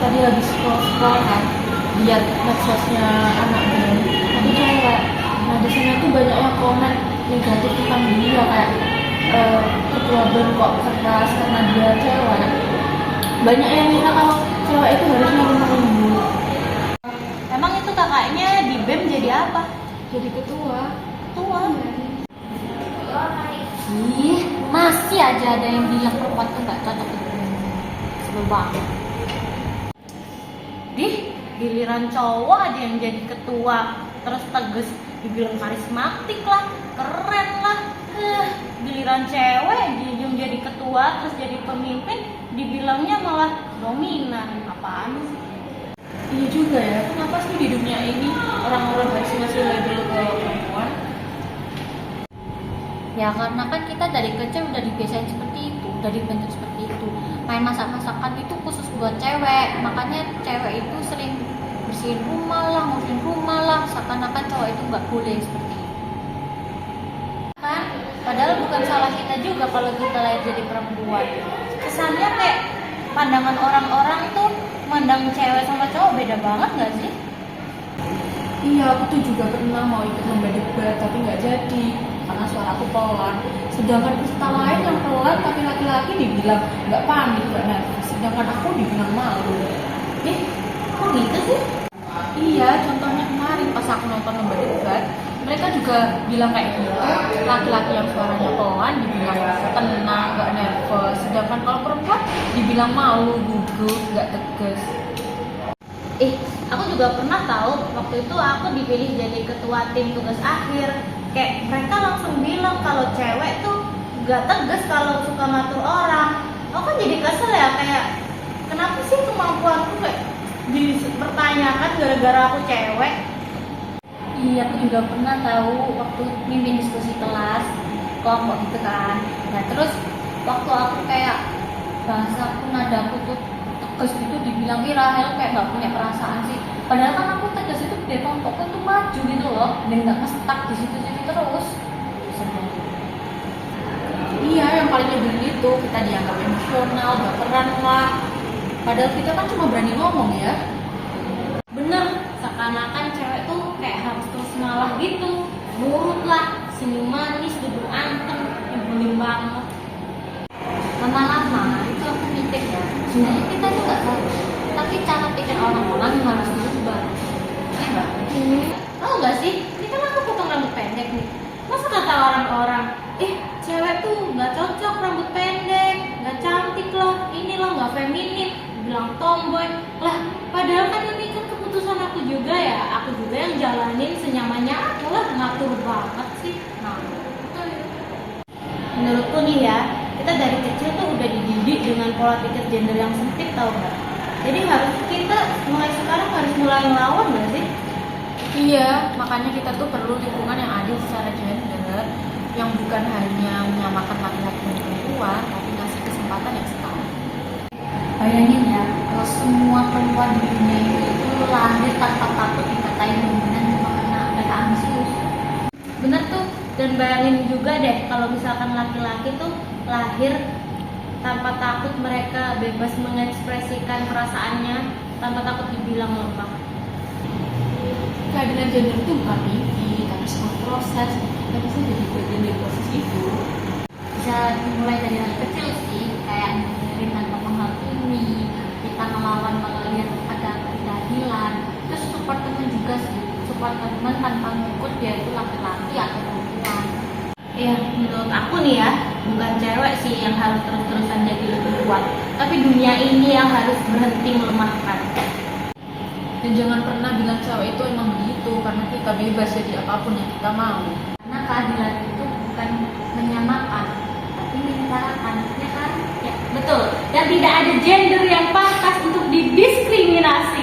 tadi habis scroll kan, lihat medsosnya anak BEM, aku cewek. Nah di sana tuh banyak yang komen negatif tentang dia kayak ketua BEM kok keras karena dia cewek. Banyak yang minta kalau cewek itu harusnya lemah lembut. Emang itu kakaknya di BEM jadi apa? Jadi ketua. Tua. Ih, masih aja ada yang bilang perempuan tuh nggak cocok di BEM. Sebel banget. Giliran cowok aja yang jadi ketua, terus tegas, dibilang karismatik lah, keren lah. Giliran cewek yang jadi ketua, terus jadi pemimpin, dibilangnya malah dominan. Apaan sih? Iya juga ya, kenapa sih di dunia ini orang-orang harus ngasih label ke perempuan? Ya karena kan kita dari kecil udah dibiasain seperti itu, udah dibentuk seperti itu. Main masak-masakan itu khusus buat cewek, makanya cewek itu sering bersihin rumah lah, ngurusin rumah lah, seakan-akan cowok itu nggak boleh seperti itu. Kan, padahal bukan salah kita juga kalau kita lahir jadi perempuan. Kesannya kayak pandangan orang-orang tuh mandang cewek sama cowok beda banget nggak sih? Iya, aku tuh juga pernah mau ikut lomba debat tapi nggak jadi karena suaraku pelan. Sedangkan peserta lain yang pelan tapi laki-laki dibilang nggak panik, nggak nervous. Sedangkan aku dibilang malu. Kok gitu sih? Iya, contohnya kemarin pas aku nonton lomba debat, mereka juga bilang kayak gitu. Laki-laki yang suaranya pelan dibilang tenang, nggak nervous. Sedangkan kalau perempuan dibilang malu, gugup, nggak tegas. Aku juga pernah tahu waktu itu aku dipilih jadi ketua tim tugas akhir. Kayak mereka langsung bilang kalau cewek tuh gak tegas kalau suka ngatur orang. Aku kan jadi kesel ya, kayak kenapa sih kemampuanku kayak dipertanyakan gara-gara aku cewek. Iya, aku juga pernah tahu waktu mimpin diskusi kelas kelompok gitu kan. Nah terus waktu aku kayak bahasaku nadaku tuh tegas gitu, dibilang Rahel kayak nggak punya perasaan sih. Padahal kan aku tegas itu biar kelompokku tuh maju gitu loh, dan nggak ngestak di situ-situ terus. Iya, yang paling nyebelin itu kita dianggap emosional, baperan lah. Padahal kita kan cuma berani ngomong ya. Bener, seakan-akan cewek tuh kayak harus terus ngalah gitu, nurut lah, senyum manis, duduk anteng, nyebelin banget. Lama-lama itu aku mikir ya, sebenarnya kita tuh nggak tahu, tapi cara pikir orang-orang yang harus diubah. Ya nggak? Tahu nggak sih? Ini kan aku potong rambut pendek nih. Masa kata orang-orang, cewek tuh nggak cocok rambut pendek, nggak cantik lah, inilah nggak feminin, bilang tomboy lah. Padahal kan ini kan keputusan aku juga ya, aku juga yang jalanin senyamannya aku lah, ngatur banget sih. Nah, menurutku nih ya, kita dari kecil tuh udah dididik dengan pola pikir gender yang sempit, tau nggak? Jadi harus kita mulai sekarang harus mulai melawan nggak sih? Iya, makanya kita tuh perlu lingkungan yang adil secara gender, yang bukan hanya menyamakan laki-laki dan perempuan, tapi ngasih kesempatan yang setara. Bayangin ya, kalau semua perempuan di dunia ini itu lahir tanpa takut dikatain dominan cuma karena mereka ambisius. Bener tuh, dan bayangin juga deh kalau misalkan laki-laki tuh lahir tanpa takut, mereka bebas mengekspresikan perasaannya tanpa takut dibilang lemah. Keadilan gender itu bukan mimpi, tapi sebuah proses. Kita bisa jadi bagian dari proses itu. Bisa dimulai dari hal kecil sih, kayak dengerin tanpa menghakimi, kita melawan kalau lihat ada ketidakadilan, terus support teman juga sih, support teman tanpa mengukur dia itu laki-laki atau perempuan. Ya, menurut aku nih ya, bukan cewek sih yang harus terus-terusan jadi lebih kuat, tapi dunia ini yang harus berhenti melemahkan. Dan jangan pernah bilang cewek itu emang begitu, karena kita bebas jadi apapun yang kita mau. Karena keadilan itu bukan menyamakan, tapi menyetarakan, ya kan? Ya, betul. Dan tidak ada gender yang pantas untuk didiskriminasi.